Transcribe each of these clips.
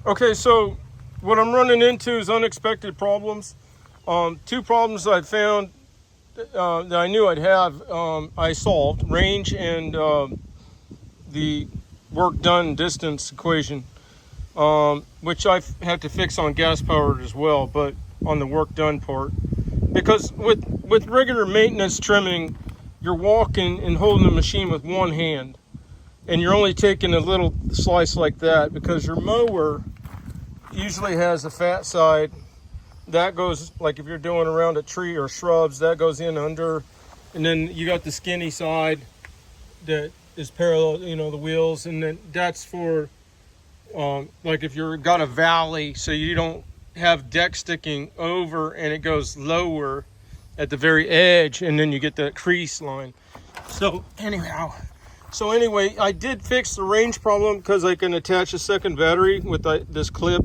Okay, so what I'm running into is unexpected problems. Two problems I found that I knew I'd have, I solved: range and the work done distance equation, which I had to fix on gas powered as well, but on the work done part. Because with regular maintenance trimming, you're walking and holding the machine with one hand, and you're only taking a little slice like that because your mower usually has a fat side that goes, like if you're doing around a tree or shrubs, that goes in under, and then you got the skinny side that is parallel, the wheels, and then that's for like if you're got a valley, so you don't have deck sticking over and it goes lower at the very edge, and then you get that crease line. So anyway, I did fix the range problem because I can attach a second battery with this clip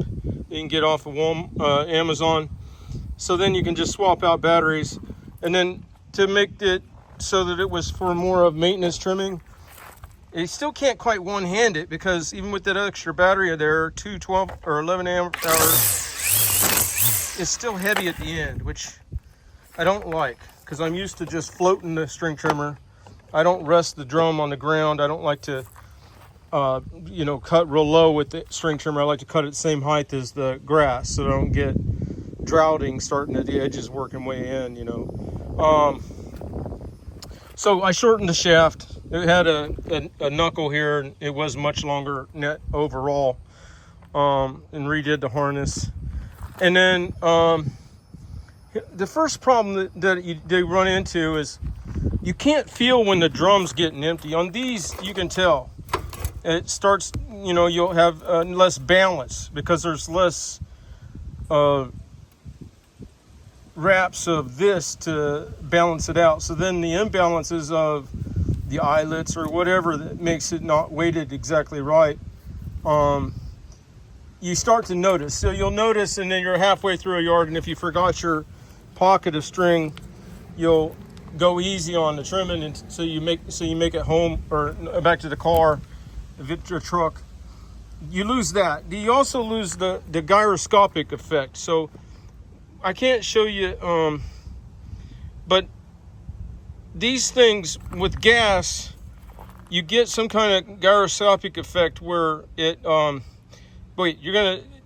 you can get off of Amazon. So then you can just swap out batteries. And then to make it so that it was for more of maintenance trimming, you still can't quite one-hand it, because even with that extra battery there, 12 or 11 amp hours, it's still heavy at the end, which I don't like, because I'm used to just floating the string trimmer. I don't rest the drum on the ground. I don't like to cut real low with the string trimmer. I like to cut it the same height as the grass, so I don't get droughting starting at the edges working way in, So I shortened the shaft. It had a knuckle here, and it was much longer net overall, and redid the harness. And then the first problem that they run into is you can't feel when the drum's getting empty. On these, you can tell. It starts, you'll have less balance because there's less wraps of this to balance it out. So then the imbalances of the eyelets or whatever that makes it not weighted exactly right, you start to notice. So you'll notice, and then you're halfway through a yard, and if you forgot your pocket of string, you'll go easy on the trimming, and so you make it home or back to the car, if it's your truck. You lose that. You also lose the gyroscopic effect. So I can't show you, but these things with gas, you get some kind of gyroscopic effect where it,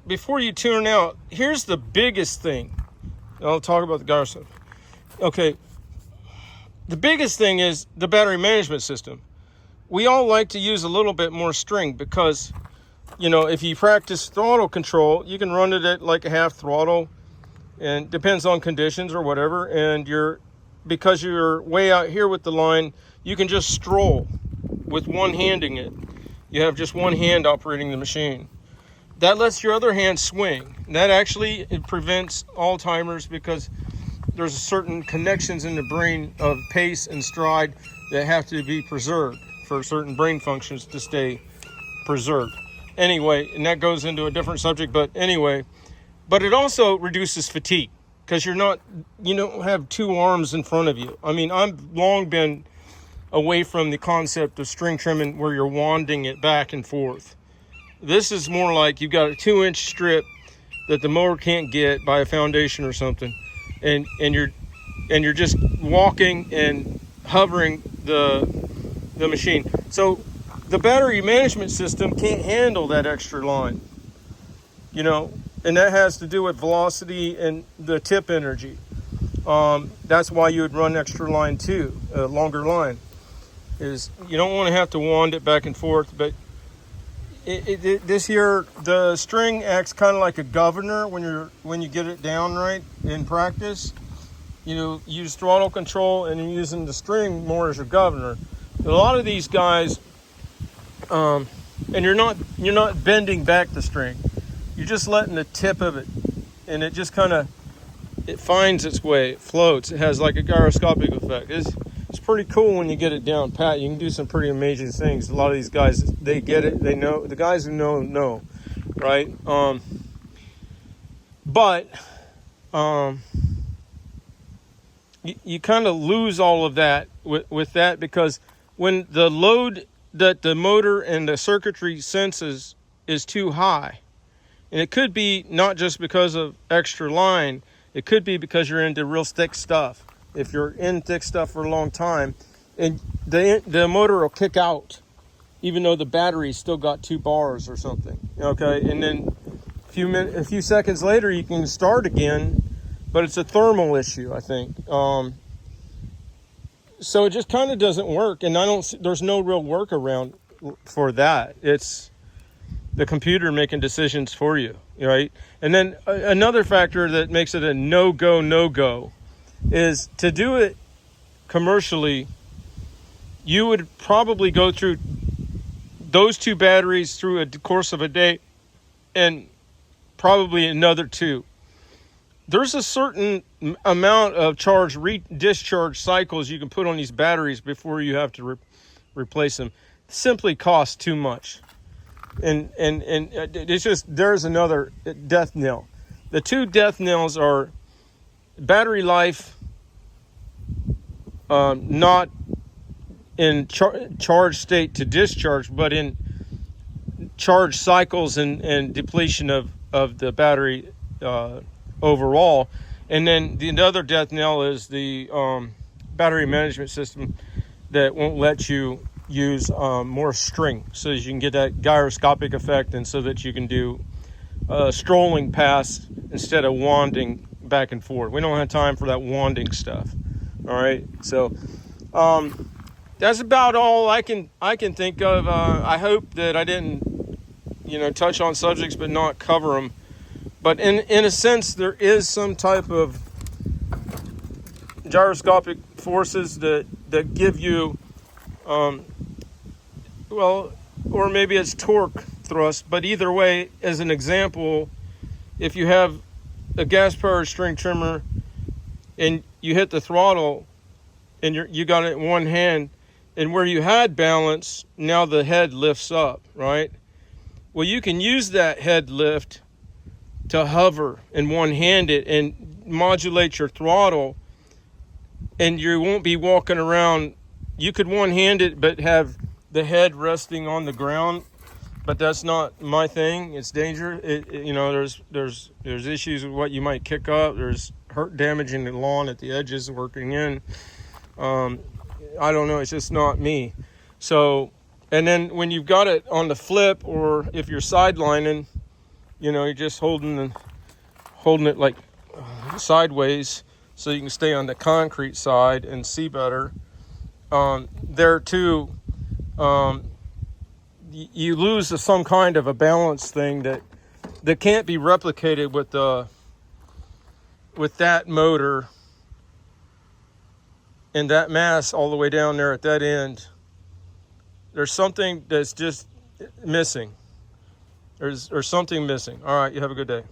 before you tune out, here's the biggest thing. I'll talk about the gyroscope. Okay. The biggest thing is the battery management system. We all like to use a little bit more string because, if you practice throttle control, you can run it at like a half throttle, and depends on conditions or whatever. And because you're way out here with the line, you can just stroll with one-handing it. You have just one hand operating the machine. That lets your other hand swing. That actually prevents Alzheimer's, because there's certain connections in the brain of pace and stride that have to be preserved for certain brain functions to stay preserved. Anyway, and that goes into a different subject, but it also reduces fatigue, because you don't have two arms in front of you. I mean, I've long been away from the concept of string trimming where you're wanding it back and forth. This is more like you've got a 2-inch strip that the mower can't get by a foundation or something. And you're just walking and hovering the machine. So the battery management system can't handle that extra line, and that has to do with velocity and the tip energy. That's why you would run extra line too, a longer line. Is you don't want to have to wand it back and forth, but this here, the string acts kind of like a governor when you get it down right in practice. Use throttle control, and you're using the string more as your governor. A lot of these guys, and you're not bending back the string. You're just letting the tip of it, and it just it finds its way, it floats. It has like a gyroscopic effect. It's pretty cool when you get it down pat. You can do some pretty amazing things. A lot of these guys, they get it. They know. The guys who know, right? But you kind of lose all of that with that, because when the load that the motor and the circuitry senses is too high, And it could be not just because of extra line. It could be because you're into real thick stuff. If you're in thick stuff for a long time, and the motor will kick out, even though the battery's still got 2 bars or something. Okay, and then a few seconds later, you can start again, but it's a thermal issue, I think. So it just kind of doesn't work, and there's no real workaround for that. It's the computer making decisions for you, right? And then another factor that makes it a no-go is to do it commercially. You would probably go through those 2 batteries through a course of a day and probably another 2. There's a certain amount of discharge cycles you can put on these batteries before you have to replace them. It simply costs too much. And it's just, there's another death knell. The 2 death knells are battery life, not in charge state to discharge, but in charge cycles and depletion of the battery overall. And then the other death knell is the battery management system that won't let you use more string, so that you can get that gyroscopic effect, and so that you can do strolling paths instead of wanding back and forth. We don't have time for that wanding stuff. All right, so that's about all I can think of. I hope that I didn't, touch on subjects but not cover them. But in a sense, there is some type of gyroscopic forces that give you, or maybe it's torque thrust. But either way, as an example, if you have a gas-powered string trimmer and you hit the throttle and you got it in one hand, and where you had balance, now the head lifts up, right? Well, you can use that head lift to hover and one-hand it and modulate your throttle, and you won't be walking around. You could one-hand it but have the head resting on the ground, but that's not my thing. It's dangerous. There's issues with what you might kick up. There's hurt, damaging the lawn at the edges working in. I don't know. It's just not me. So, and then when you've got it on the flip, or if you're sidelining, you're just holding it like sideways, so you can stay on the concrete side and see better. There too, you lose some kind of a balance thing that can't be replicated with that motor and that mass all the way down there at that end. There's something that's just missing. There's something missing. All right, you have a good day.